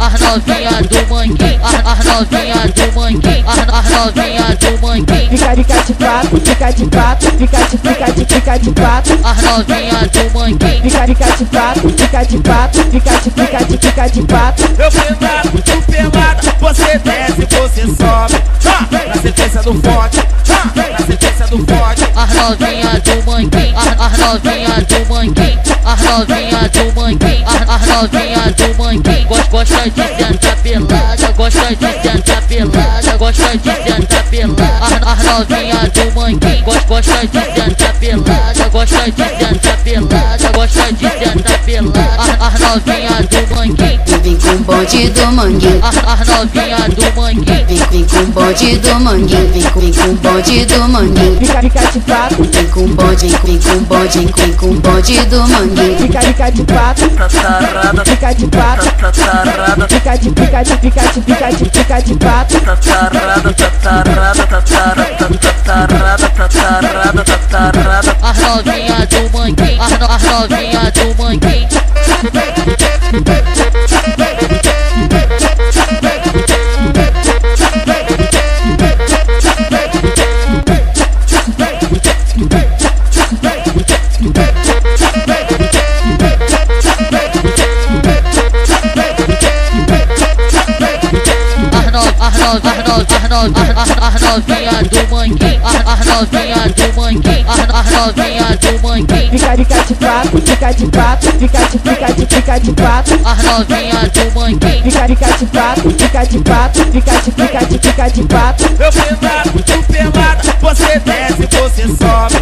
As novinha do manguinho, as novinha do manguinho, as novinha do manguinho. Fica de quatro, fica de quatro, fica de quatro. As novinha do manguinho. Fica de quatro, fica de quatro, fica de quatro. Eu pelado, tu pelada, você desce, você sobe. Na sequência do forte, na sequência do forte. As novinha do manguinho, as novinha do manguinho, as novinha do manguinho, as novinha do manguinho. Gosta de sentar pelada, gosta de sentar pelada, gosta de sentar pelada. As novinha do manguinho. Gosta de sentar pelada, gosta de sentar pelada, gosta de sentar pelada. As novinha do manguinho. Vem com o bonde do manguinho. As novinha do manguinho. Vem com o bonde do manguinho. Vem com o bonde do manguinho. Fica de quatro. Vem com o bonde, vem com o bonde, vem com o bonde do manguinho. Fica de quatro. Fica de quatro. Fica de quatro. As novinha do manguinho. As novinha do manguinho. As novinha do manguinho, as novinha do manguinho, as novinha do manguinho. Fica de quatro, fica de quatro, fica de quatro. As novinha do manguinho. Fica de quatro, fica de quatro, fica de quatro. Eu pelado, tu pelada, você desce, você sobe.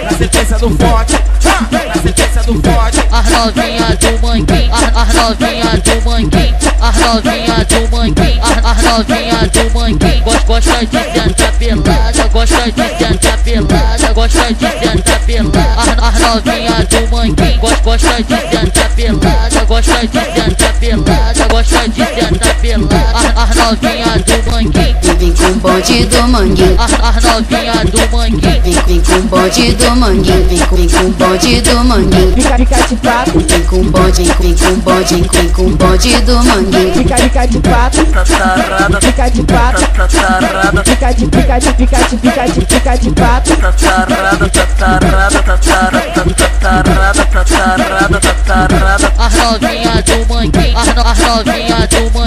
Na sequência do forte, na sequência do forte. As novinha do manguinho, as novinha do manguinho, as novinha do manguinho, as novinha do manguinho. Gosta de sentar pelada, gosta de sentar pelada, gosta de sentar pelada. As novinha do manguinho. Gosta de sentar pelada, gosta de sentar pelada, gosta de sentar pelada. As novinha do manguinho. Vem com o bonde do manguinho. As novinha do manguinho. Vem com o bonde do manguinho. Vem com o bonde do manguinho. Fica de quatro. Vem com o bonde, vem com o bonde, vem com o bonde do manguinho. Fica de quatro. Fica de quatro. Fica de quatro. As novinha do manguinho. As novinha do manguinho.